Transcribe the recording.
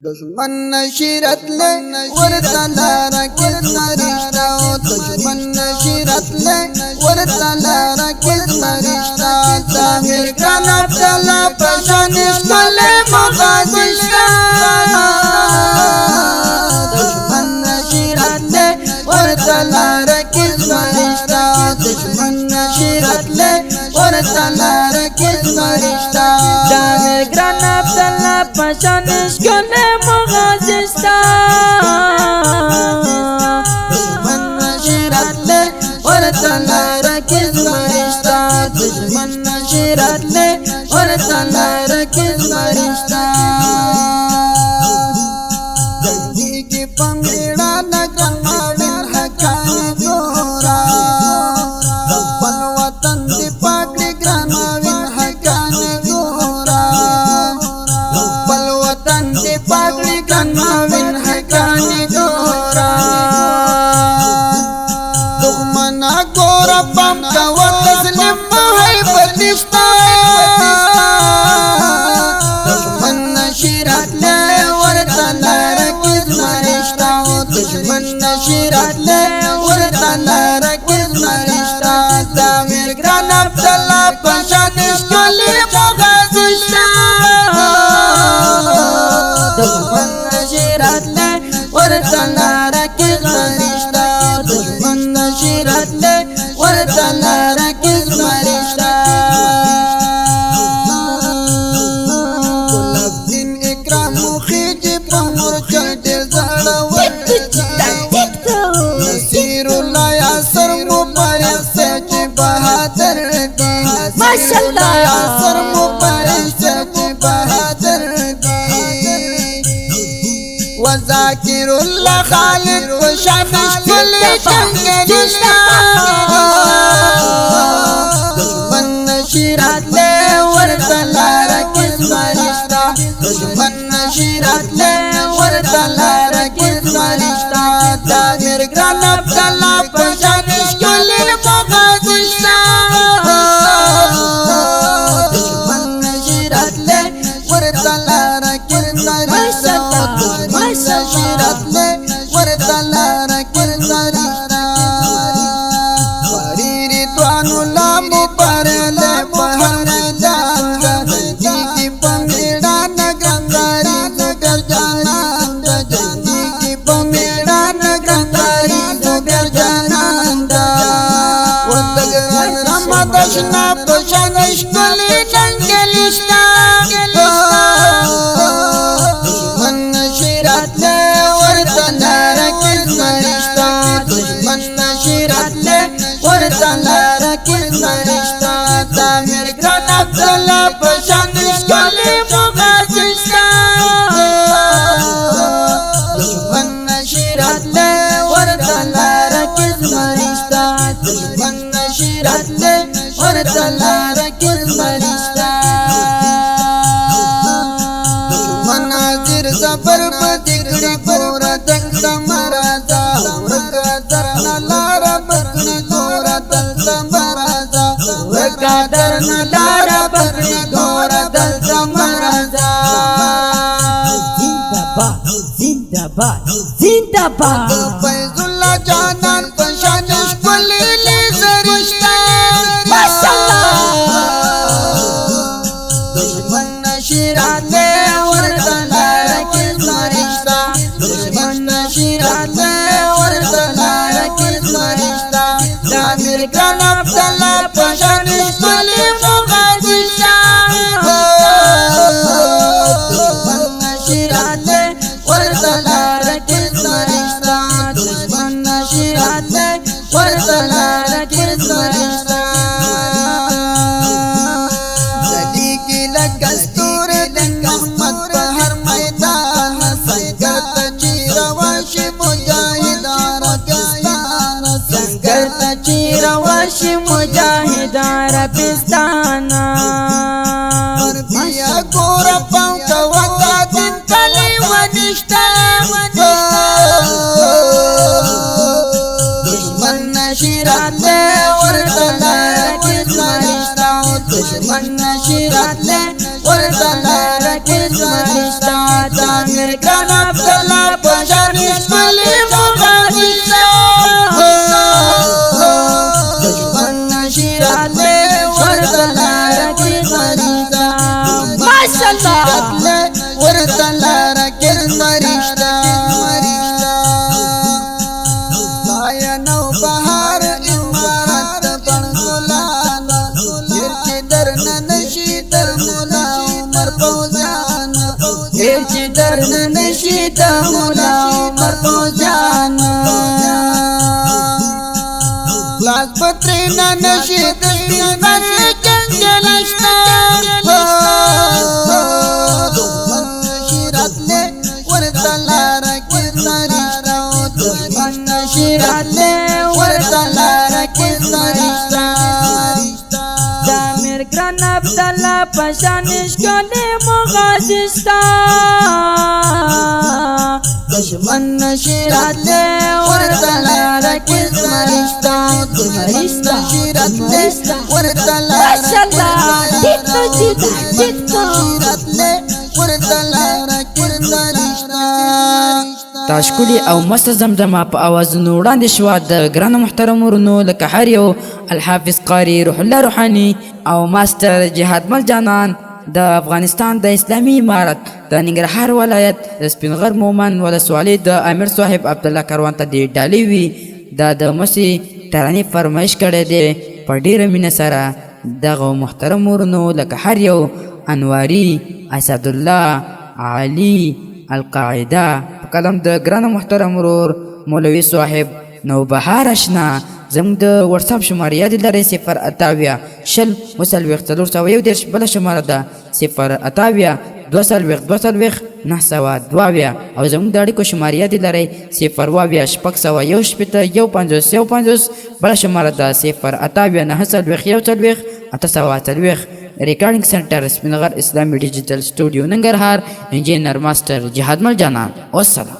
दुश्मन नशीरत ले वरता लारा कितना रिश्ता दुश्मन नशीरत ले वरता लारा कितना रिश्ता तामिर काना चला पशानिश ले मगाजिश्ता दुश्मन नशीरत ले वरता लारा कितना रिश्ता दुश्मन नशीरत ले वरता लारा कितना रिश्ता तामिर काना चला पशानिश ले मगाजिश्ता दुश्मन नशीरत ले वरता लारा कितना रिश्ता दुश्मन नशीरत ले वरता लारा कितना रिश्ता जल्दी की पंगड़ा न कमाविन हकानी गोरा बल वतन दी पाकड़ी ग्रामाविन हकानी गोरा बल वतन दी पाकड़ी ग्रामाविन हकानी गोरा दुश्मना गोरा पम का वतस्लिम है बलिश्ता दुश्मन नशीरत ले वरता लारा कितना रिश्ता दुश्मन नशीरत ले वरता लारा कितना रिश्ता तामिर ग्राना चला पशानिश ले मगाजिश्ता दुश्मन नशीरत ले वरता लारा कितना रिश्ता दुश्मन नशीरत ले वरता लारा कितना रिश्ता गुलाबदीन इकराम मुखीज पमर चढ़े ज़रा नसीरुल्लाह यासर मुबारक सच बहादुर दी माशाअल्लाह यासर मुबारक सच बहादुर दी वज़ाकिरुल्लाह खालिद वशानिश कुल शंगरिश्ता दुश्मन नशीरत ले वरता लारा कितना रिश्ता दुश्मन नशीरत ले वरता लारा कितना रिश्ता तामिर ग्राना चला पशानिश कुल मगाजिश्ता दुश्मन नशीरत ले वरता लारा कितना रिश्ता दुश्मन नशीरत ले वरता लारा कितना रिश्ता परीरी त्वानुला मुपरले पहर जांगा जी की पंगड़ा न गंगारी नगर जाना जी की पंगड़ा न गंगारी नगर जाना वतगर रमदशना पशानिश कुली जंगलिश्ता दुश्मन नशीरत ले वरता लारा कितना रिश्ता दुश्मन नशीरत ले वरता लारा कितना रिश्ता तामिर ग्राना चला पशानिश ले मगाजिश्ता दुश्मन नशीरत ले वरता लारा कितना रिश्ता दुश्मन नशीरत ले वरता लारा कितना रिश्ता दुश्मन हाजिर जबर बदिगड़ी पूरा दंगा महाराजा वरका दरना लारा बकरी गोरा दंगा महाराजा वरका दरना लारा बकरी गोरा दंगा महाराजा जिंदाबाद जिंदाबाद फैजुल्लाह जानान पशानिश कुली सरिश्ता माशाअल्लाह दुश्मन नशीरत ले वरता लारा कितना रिश्ता दुश्मन नशीरत ले वरता लारा कितना रिश्ता तामिर काना चला पशानिश कुली मगाजिश्ता दुश्मन नशीरत ले वरता लारा कितना रिश्ता दुश्मन नशीरत ले वरता लारा कितना रिश्ता जली की लगस्तूर दंगमत बहर मैदान संगत चीरवश मुजाहिदार किस्तान संगत चीरवश मुजाहिदार पिस्ताना पिया गोरा पंका वता दिन कली वनिश्ता दुश्मन नशीरत ले वरता लारा कितना रिश्ता दुश्मन नशीरत ले वरता लारा कितना रिश्ता तामिर ګران عبدالله پشان ښکلي مغازشتا دشمن نشي راتلی ورته لاره کې زمریشتا ماشاءالله ورته لاره کې زمریشتا سایه نو بهار عبارت بڼ ګلانه هېر چې درنه نشي تر مولا عمر فوزیان هېر چې درنه نشي تر مولا عمر فوزیان لاس پترینا نشي د سپین جنجل شته نشي راتلی ورته لاره کې زمریشتا دشمن نشي راتلی ورته لاره کې زمریشتا د امیر ګران عبدالله پشان ښکلي مغازشتا دشمن نشي راتلی ورته لاره کې زمریشتا نشي راتلی ورته لاره کې زمریشتا ورته لاره کې زمریشتا تاشکولی او مست زمزمه په اوازونو وړاندې شوه د ګرانو محترمو ورونو لکه هر یو الحافظ قاری روح الله روحاني او ماستر جهاد مل جانان د افغانستان د اسلامي امارت د ننګرهار ولایت د سپین غر مومن ولسوالۍ د امیر صاحب عبدالله کاروان ته د ډالۍ وي دا د مسي ترانې فرمایش کړی دی په ډېره مینه سره دغه محترم ورونو لکه هر یو انواري اسدالله علي القاعده په کلم د ګران محترم ورور مولوي صاحب نوبهار اشنا زموږ د واتساپ شماره یاد لرئ 080 شل وسلويخ 411 بله شماره ده 080 22 922 او زموږ د اړیکو شماره یاد لرئ 020 601 بله شماره ده 080 941 ریکارډینګ سنټر سپین غر اسلامي ډیجیټل سټوډیو ننګرهار انجینر ماستر جهاد مل جانان والسلام